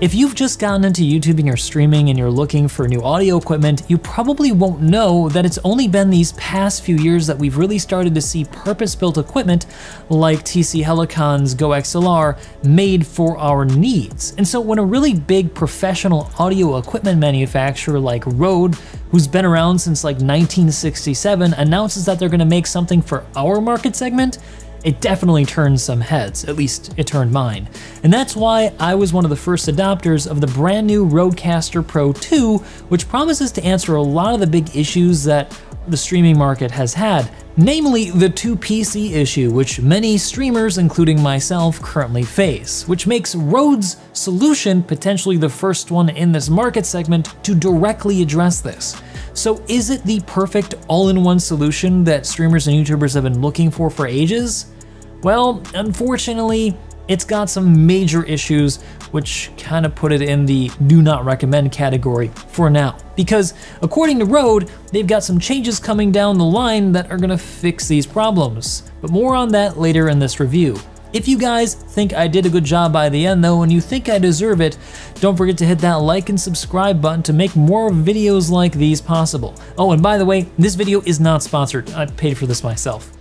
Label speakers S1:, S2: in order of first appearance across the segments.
S1: If you've just gotten into YouTubing or streaming and you're looking for new audio equipment, you probably won't know that it's only been these past few years that we've really started to see purpose-built equipment like TC Helicon's Go XLR made for our needs. And so when a really big professional audio equipment manufacturer like Rode, who's been around since like 1967, announces that they're gonna make something for our market segment, it definitely turned some heads, at least it turned mine. And that's why I was one of the first adopters of the brand new Rodecaster Pro II, which promises to answer a lot of the big issues that the streaming market has had, namely the 2PC issue, which many streamers, including myself, currently face, which makes Rode's solution potentially the first one in this market segment to directly address this. So is it the perfect all-in-one solution that streamers and YouTubers have been looking for ages? Well, unfortunately, it's got some major issues, which kind of put it in the do not recommend category for now. Because according to Rode, they've got some changes coming down the line that are gonna fix these problems. But more on that later in this review. If you guys think I did a good job by the end though, and you think I deserve it, don't forget to hit that like and subscribe button to make more videos like these possible. Oh, and by the way, this video is not sponsored. I paid for this myself.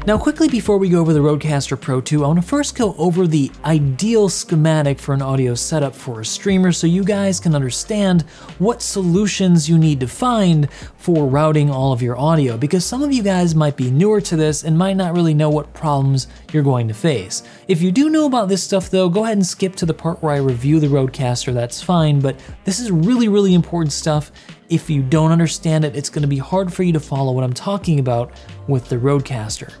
S1: Now quickly before we go over the Rodecaster Pro II, I want to first go over the ideal schematic for an audio setup for a streamer so you guys can understand what solutions you need to find for routing all of your audio, because some of you guys might be newer to this and might not really know what problems you're going to face. If you do know about this stuff though, go ahead and skip to the part where I review the Rodecaster, that's fine, but this is really important stuff. If you don't understand it, it's going to be hard for you to follow what I'm talking about with the Rodecaster.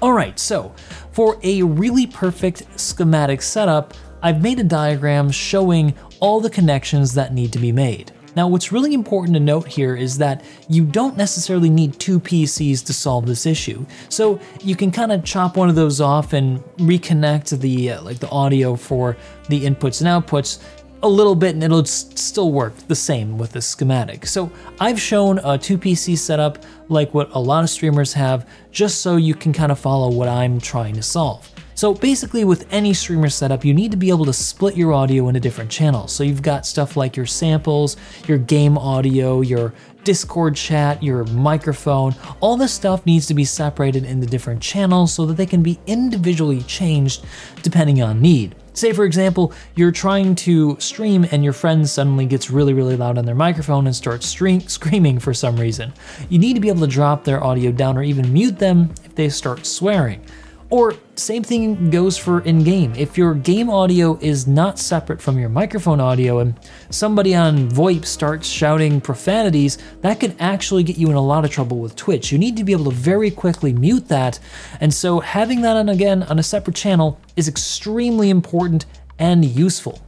S1: Alright, so for a really perfect schematic setup, I've made a diagram showing all the connections that need to be made. Now what's really important to note here is that you don't necessarily need two PCs to solve this issue. So you can kind of chop one of those off and reconnect the audio for the inputs and outputs a little bit and it'll still work the same with the schematic. So I've shown a 2PC setup like what a lot of streamers have, just so you can kind of follow what I'm trying to solve. So basically with any streamer setup, you need to be able to split your audio into different channels. So you've got stuff like your samples, your game audio, your Discord chat, your microphone, all this stuff needs to be separated into different channels so that they can be individually changed depending on need. Say for example, you're trying to stream and your friend suddenly gets really loud on their microphone and starts screaming for some reason. You need to be able to drop their audio down or even mute them if they start swearing. Or same thing goes for in-game. If your game audio is not separate from your microphone audio and somebody on VoIP starts shouting profanities, that could actually get you in a lot of trouble with Twitch. You need to be able to very quickly mute that, and so having that on a separate channel is extremely important and useful.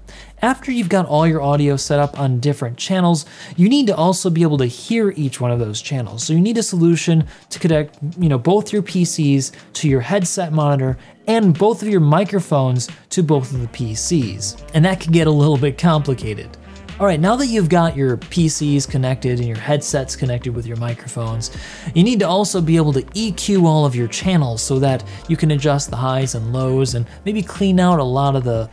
S1: After you've got all your audio set up on different channels, you need to also be able to hear each one of those channels. So you need a solution to connect, both your PCs to your headset monitor and both of your microphones to both of the PCs. And that can get a little bit complicated. All right, now that you've got your PCs connected and your headsets connected with your microphones, you need to also be able to EQ all of your channels so that you can adjust the highs and lows and maybe clean out a lot of the,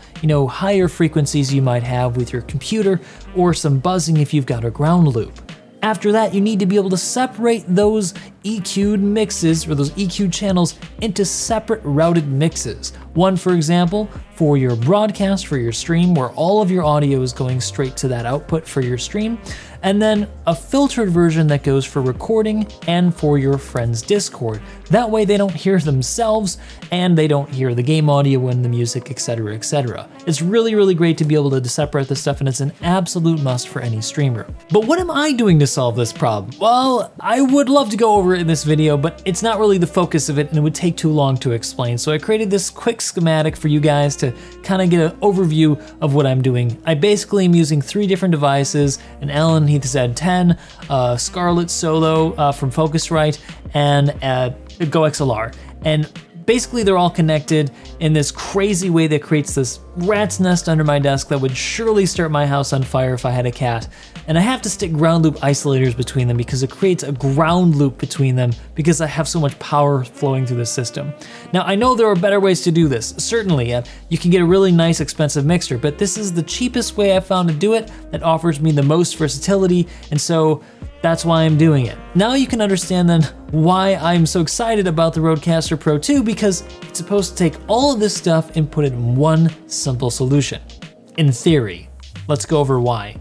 S1: higher frequencies you might have with your computer or some buzzing if you've got a ground loop. After that, you need to be able to separate those EQ'd mixes or those EQ'd channels into separate routed mixes. One, for example, for your broadcast for your stream where all of your audio is going straight to that output for your stream, and then a filtered version that goes for recording and for your friend's Discord. That way they don't hear themselves and they don't hear the game audio and the music, etc, etc. It's really great to be able to separate this stuff, and it's an absolute must for any streamer. But what am I doing to solve this problem? Well, I would love to go over it in this video, but it's not really the focus of it and it would take too long to explain. So I created this quick schematic for you guys to kind of get an overview of what I'm doing. I basically am using 3 different devices, an Allen Heath Z10, Scarlett Solo from Focusrite, and a Go XLR. And Basically, they're all connected in this crazy way that creates this rat's nest under my desk that would surely start my house on fire if I had a cat. And I have to stick ground loop isolators between them because it creates a ground loop between them because I have so much power flowing through the system. Now, I know there are better ways to do this. Certainly, you can get a really nice expensive mixer, but this is the cheapest way I've found to do it that offers me the most versatility, and so that's why I'm doing it. Now you can understand then why I'm so excited about the Rodecaster Pro II, because it's supposed to take all of this stuff and put it in one simple solution. In theory. Let's go over why.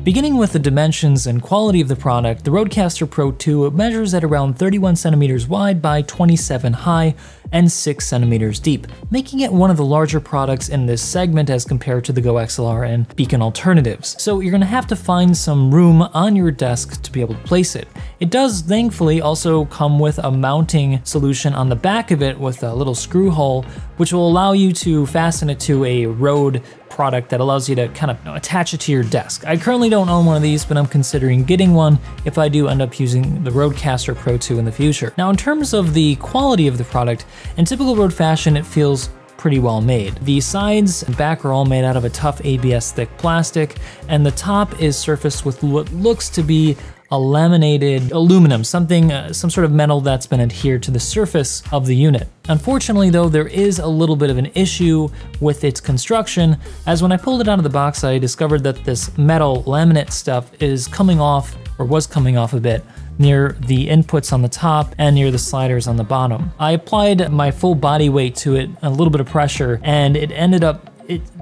S1: Beginning with the dimensions and quality of the product, the Rodecaster Pro II measures at around 31 centimeters wide by 27 high and 6 centimeters deep, making it one of the larger products in this segment as compared to the Go XLR and Beacon alternatives. So you're gonna have to find some room on your desk to be able to place it. It does thankfully also come with a mounting solution on the back of it with a little screw hole, which will allow you to fasten it to a Rode product that allows you to kind of attach it to your desk. I currently don't own one of these, but I'm considering getting one if I do end up using the Rodecaster Pro II in the future. Now, in terms of the quality of the product, in typical Rode fashion, it feels pretty well made. The sides and back are all made out of a tough ABS thick plastic, and the top is surfaced with what looks to be a laminated aluminum, some sort of metal that's been adhered to the surface of the unit. Unfortunately though, there is a little bit of an issue with its construction, as when I pulled it out of the box, I discovered that this metal laminate stuff is coming off, or was coming off a bit, near the inputs on the top and near the sliders on the bottom. I applied my full body weight to it, a little bit of pressure, and it ended up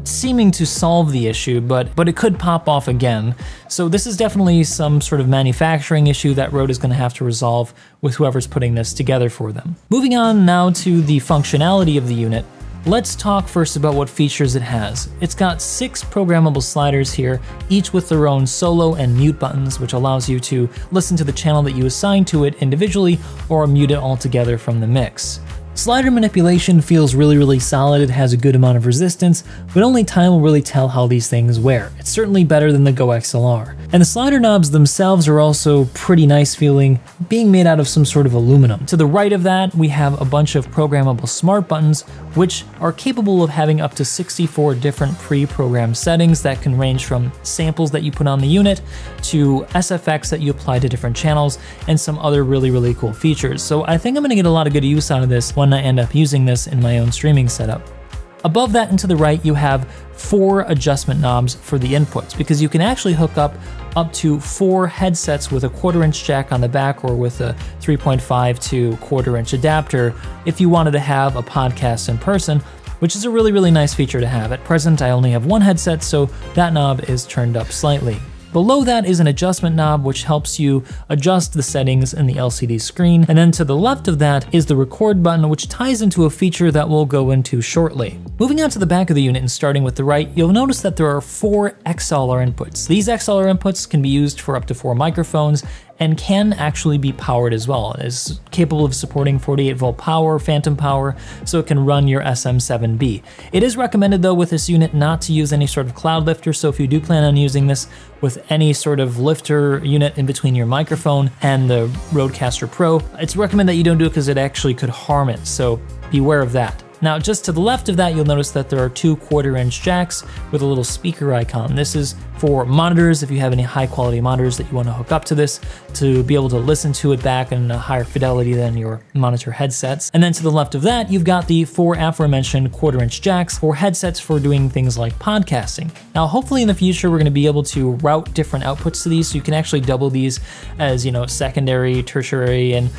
S1: seeming to solve the issue, but it could pop off again. So this is definitely some sort of manufacturing issue that Rode is gonna have to resolve with whoever's putting this together for them. Moving on now to the functionality of the unit. Let's talk first about what features it has. It's got 6 programmable sliders here, each with their own solo and mute buttons, which allows you to listen to the channel that you assign to it individually or mute it altogether from the mix. Slider manipulation feels really solid. It has a good amount of resistance, but only time will really tell how these things wear. It's certainly better than the Go XLR. And the slider knobs themselves are also pretty nice feeling, being made out of some sort of aluminum. To the right of that, we have a bunch of programmable smart buttons, which are capable of having up to 64 different pre-programmed settings that can range from samples that you put on the unit to SFX that you apply to different channels and some other really cool features. So I think I'm gonna get a lot of good use out of this when I end up using this in my own streaming setup. Above that and to the right, you have 4 adjustment knobs for the inputs, because you can actually hook up to 4 headsets with a 1/4 inch jack on the back or with a 3.5 to 1/4 inch adapter if you wanted to have a podcast in person, which is a really nice feature to have. At present, I only have 1 headset, so that knob is turned up slightly. Below that is an adjustment knob which helps you adjust the settings in the LCD screen, and then to the left of that is the record button, which ties into a feature that we'll go into shortly. Moving on to the back of the unit and starting with the right, you'll notice that there are 4 XLR inputs. These XLR inputs can be used for up to 4 microphones and can actually be powered as well. It is capable of supporting 48-volt power, phantom power, so it can run your SM7B. It is recommended though with this unit not to use any sort of cloud lifter, so if you do plan on using this with any sort of lifter unit in between your microphone and the Rodecaster Pro, it's recommended that you don't do it because it actually could harm it, so beware of that. Now, just to the left of that, you'll notice that there are 2 1/4 inch jacks with a little speaker icon. This is for monitors, if you have any high quality monitors that you want to hook up to this to be able to listen to it back in a higher fidelity than your monitor headsets. And then to the left of that, you've got the 4 aforementioned 1/4 inch jacks for headsets for doing things like podcasting. Now, hopefully in the future, we're going to be able to route different outputs to these, so you can actually double these as, secondary, tertiary, and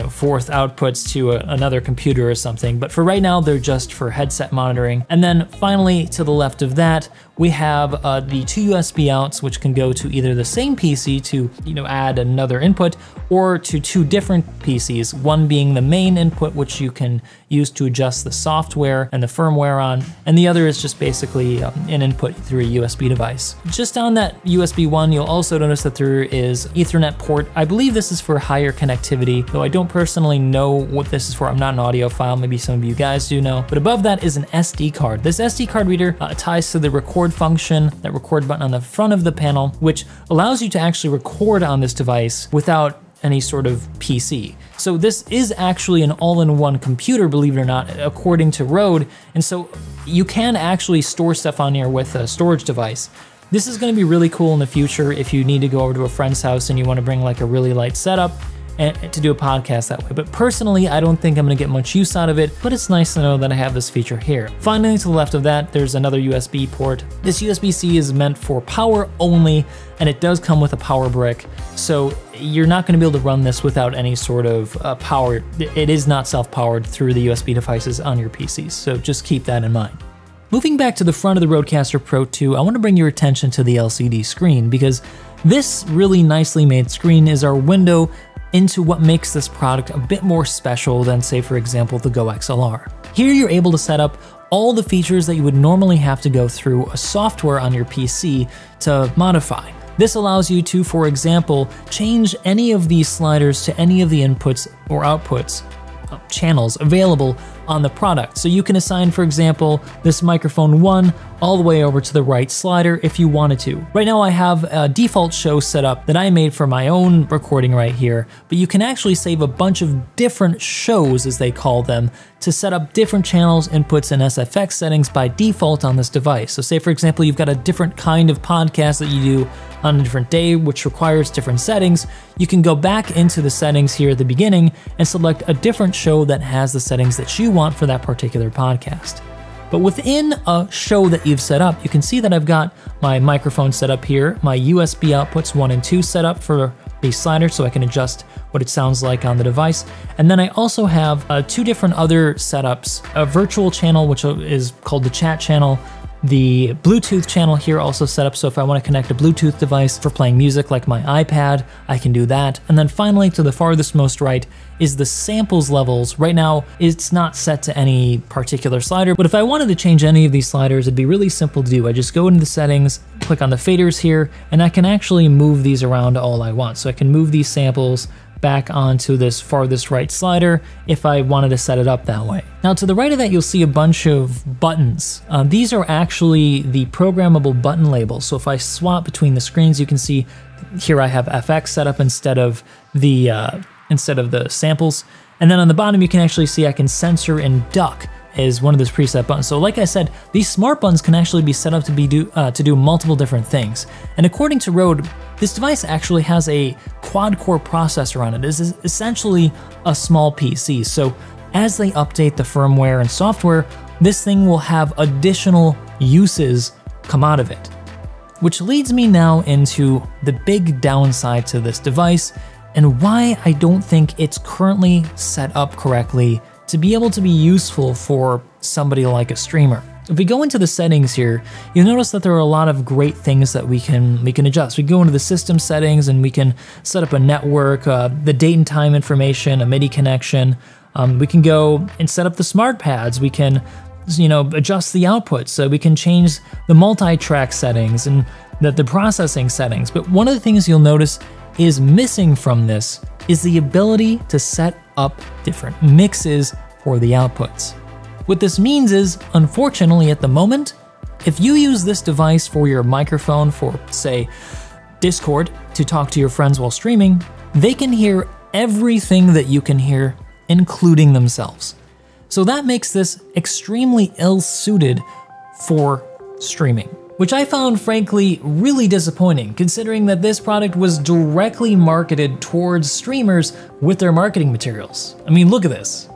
S1: 4th outputs to another computer or something, but for right now they're just for headset monitoring. And then finally to the left of that, we have the 2 USB outs, which can go to either the same PC to add another input, or to 2 different PCs, one being the main input, which you can use to adjust the software and the firmware on, and the other is just basically an input through a USB device. Just on that USB 1, you'll also notice that there is Ethernet port. I believe this is for higher connectivity, though I don't personally know what this is for. I'm not an audiophile, maybe some of you guys do know. But above that is an SD card. This SD card reader ties to the record function, that record button on the front of the panel, which allows you to actually record on this device without any sort of PC. So this is actually an all-in-one computer, believe it or not, according to Rode. And so you can actually store stuff on here with a storage device. This is gonna be really cool in the future if you need to go over to a friend's house and you wanna bring like a really light setup and to do a podcast that way. But personally, I don't think I'm gonna get much use out of it, but it's nice to know that I have this feature here. Finally, to the left of that, there's another USB port. This USB-C is meant for power only, and it does come with a power brick. So you're not gonna be able to run this without any sort of power. It is not self-powered through the USB devices on your PCs, so just keep that in mind. Moving back to the front of the Rodecaster Pro II, I wanna bring your attention to the LCD screen, because this really nicely made screen is our window into what makes this product a bit more special than, say, for example, the Go XLR. Here you're able to set up all the features that you would normally have to go through a software on your PC to modify. This allows you to, for example, change any of these sliders to any of the inputs or outputs channels available on the product. So you can assign, for example, this microphone 1 all the way over to the right slider if you wanted to. Right now I have a default show set up that I made for my own recording right here, but you can actually save a bunch of different shows, as they call them, to set up different channels, inputs, and SFX settings by default on this device. So say, for example, you've got a different kind of podcast that you do on a different day, which requires different settings. You can go back into the settings here at the beginning and select a different show that has the settings that you want for that particular podcast. But within a show that you've set up, you can see that I've got my microphone set up here, my USB outputs 1 and 2 set up for the slider so I can adjust what it sounds like on the device. And then I also have 2 different other setups, a virtual channel, which is called the chat channel, the Bluetooth channel here also set up, so if I want to connect a Bluetooth device for playing music like my iPad, I can do that. And then finally, to the farthest most right, is the samples levels. Right now, it's not set to any particular slider, but if I wanted to change any of these sliders, it'd be really simple to do. I just go into the settings, click on the faders here, and I can actually move these around all I want. So I can move these samples back onto this farthest right slider if I wanted to set it up that way. Now to the right of that, you'll see a bunch of buttons. These are actually the programmable button labels. So if I swap between the screens, you can see here I have FX set up instead of the samples. And then on the bottom, you can actually see I can censor and duck is one of those preset buttons. So like I said, these smart buttons can actually be set up to do multiple different things. And according to Rode, this device actually has a quad-core processor on it. It is essentially a small PC. So as they update the firmware and software, this thing will have additional uses come out of it. Which leads me now into the big downside to this device and why I don't think it's currently set up correctly to be able to be useful for somebody like a streamer. If we go into the settings here, you'll notice that there are a lot of great things that we can adjust. We can go into the system settings and we can set up a network, the date and time information, a MIDI connection. We can go and set up the smart pads. We can, adjust the outputs. So we can change the multi-track settings and the processing settings. But one of the things you'll notice is missing from this is the ability to set up different mixes for the outputs. What this means is, unfortunately at the moment, if you use this device for your microphone for, say, Discord to talk to your friends while streaming, they can hear everything that you can hear, including themselves. So that makes this extremely ill-suited for streaming, which I found frankly really disappointing considering that this product was directly marketed towards streamers with their marketing materials. I mean, look at this.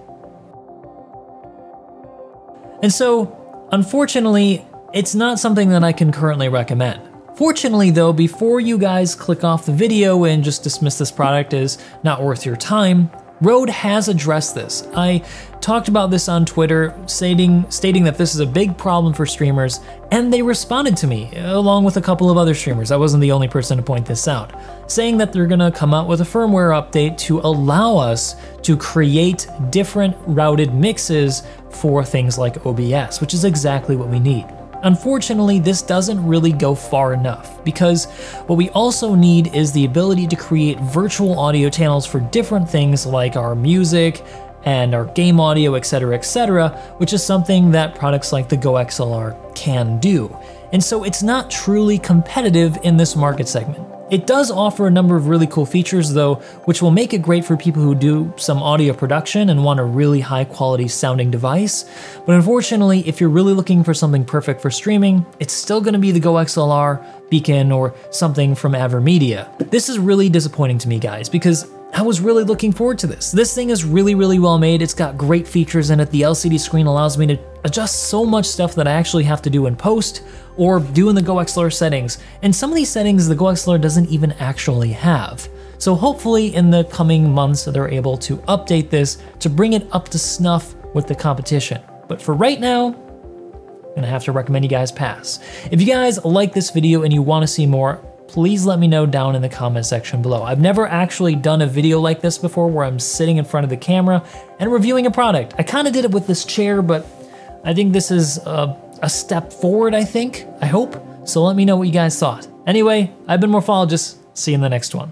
S1: And so, unfortunately, it's not something that I can currently recommend. Fortunately though, before you guys click off the video and just dismiss this product as not worth your time, Rode has addressed this. I talked about this on Twitter, stating that this is a big problem for streamers, and they responded to me, along with a couple of other streamers. I wasn't the only person to point this out, saying that they're gonna come out with a firmware update to allow us to create different routed mixes for things like OBS, which is exactly what we need. Unfortunately, this doesn't really go far enough, because what we also need is the ability to create virtual audio channels for different things like our music and our game audio, etc., which is something that products like the Go XLR can do. And so it's not truly competitive in this market segment. It does offer a number of really cool features though, which will make it great for people who do some audio production and want a really high quality sounding device. But unfortunately, if you're really looking for something perfect for streaming, it's still gonna be the Go XLR, Beacon, or something from Avermedia. This is really disappointing to me, guys, because I was really looking forward to this. This thing is really, really well made. It's got great features in it. The LCD screen allows me to adjust so much stuff that I actually have to do in post or do in the Go XLR settings. And some of these settings the Go XLR doesn't even actually have. So hopefully in the coming months they're able to update this to bring it up to snuff with the competition. But for right now, I'm gonna have to recommend you guys pass. If you guys like this video and you wanna see more, please let me know down in the comment section below. I've never actually done a video like this before where I'm sitting in front of the camera and reviewing a product. I kind of did it with this chair, but I think this is a step forward, I hope. So let me know what you guys thought. Anyway, I've been Morphologist. See you in the next one.